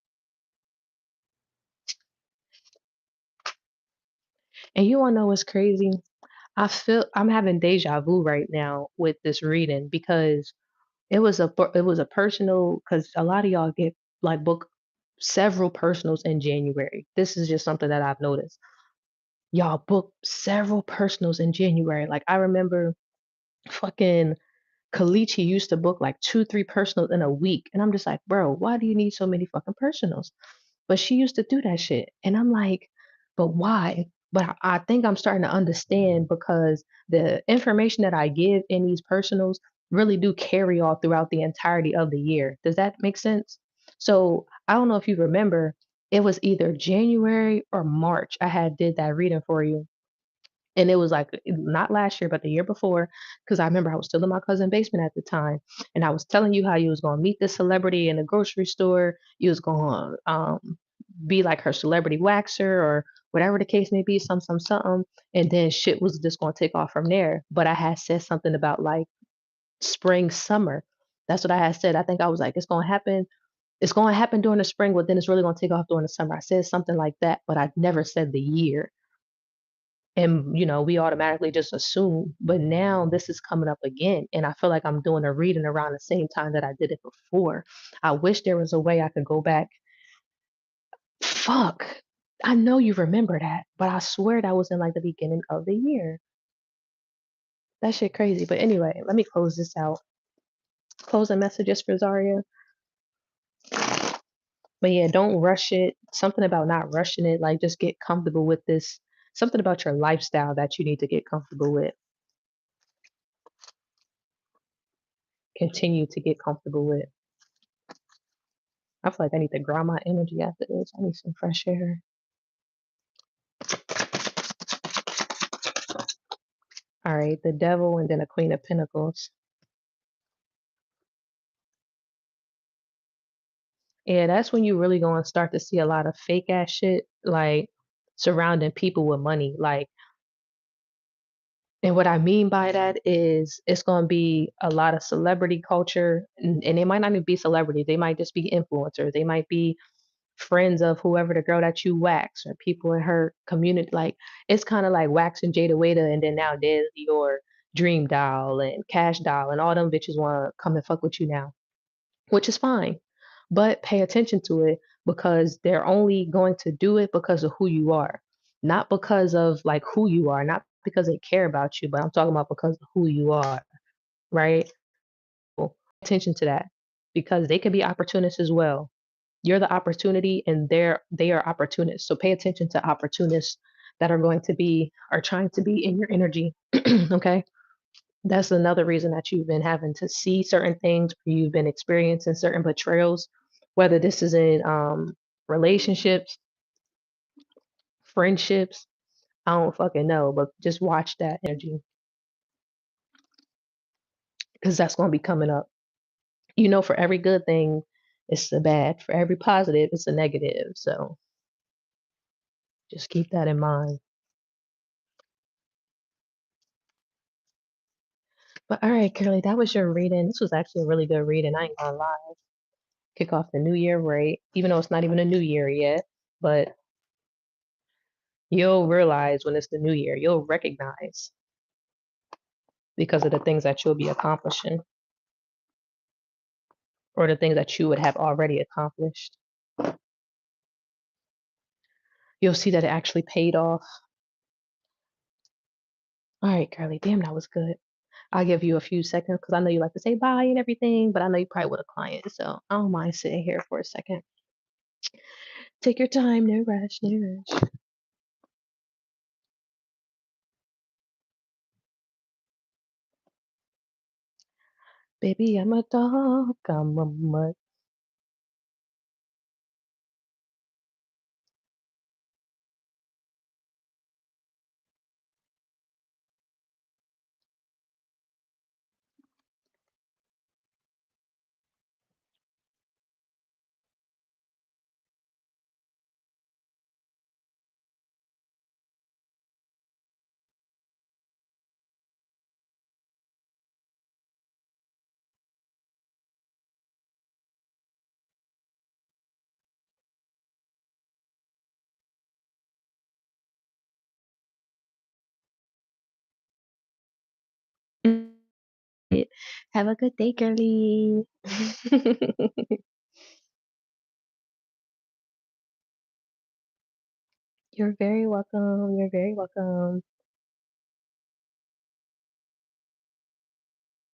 And you want to know what's crazy? I feel I'm having deja vu right now with this reading because it was a personal because a lot of y'all get like book several personals in January. This is just something that I've noticed. Y'all book several personals in January. Like I remember fucking Kalichi used to book like 2, 3 personals in a week. And I'm just like, bro, why do you need so many fucking personals? But she used to do that shit. And I'm like, but why? But I think I'm starting to understand because the information that I give in these personals really do carry all throughout the entirety of the year. Does that make sense? So I don't know if you remember, it was either January or March. I had did that reading for you and it was like not last year, but the year before, because I remember I was still in my cousin's basement at the time, and I was telling you how you was gonna meet this celebrity in the grocery store. You was gonna be like her celebrity waxer or whatever the case may be, something, and then shit was just gonna take off from there. But I had said something about like spring, summer. That's what I had said. I think I was like, it's gonna happen. It's gonna happen during the spring, but then it's really gonna take off during the summer. I said something like that, but I never said the year. And we automatically just assume, but now this is coming up again and I feel like I'm doing a reading around the same time that I did it before. I wish there was a way I could go back. Fuck, I know you remember that, but I swear that was in like the beginning of the year. That shit crazy. But anyway, let me close this out. Closing messages for Zaria. But yeah, don't rush it. Something about not rushing it, like just get comfortable with this. Something about your lifestyle that you need to get comfortable with. Continue to get comfortable with. I feel like I need to ground my energy after this. I need some fresh air. All right, the devil and then a queen of pentacles. Yeah, that's when you really gonna start to see a lot of fake ass shit, like surrounding people with money. Like, and what I mean by that is it's gonna be a lot of celebrity culture, and they might not even be celebrities. They might just be influencers. They might be friends of whoever the girl that you wax or people in her community. Like it's kind of like waxing Jada Waiter and then now there's your Dream Doll and Cash Doll and all them bitches want to come and fuck with you now, which is fine. But pay attention to it because they're only going to do it because of who you are, not because of like who you are, not because they care about you, but I'm talking about because of who you are, right? Attention to that because they could be opportunists as well. You're the opportunity and they are opportunists. So pay attention to opportunists that are going to be are trying to be in your energy. Okay. That's another reason that you've been having to see certain things, you've been experiencing certain betrayals, whether this is in relationships, friendships, I don't fucking know, but just watch that energy because that's going to be coming up. For every good thing, it's a bad. For every positive, it's a negative. So just keep that in mind. But all right, Curly, that was your reading. This was actually a really good reading. I ain't gonna lie. Kick off the new year right, even though it's not even a new year yet. But you'll realize when it's the new year, you'll recognize because of the things that you'll be accomplishing or the things that you would have already accomplished. You'll see that it actually paid off. All right, Curly, damn, that was good. I'll give you a few seconds because I know you like to say bye and everything, but I know you probably with a client, so I don't mind sitting here for a second. Take your time, no rush, no rush. Baby, I'm a dog, I'm a mutt. it. Have a good day, girly. You're very welcome. You're very welcome.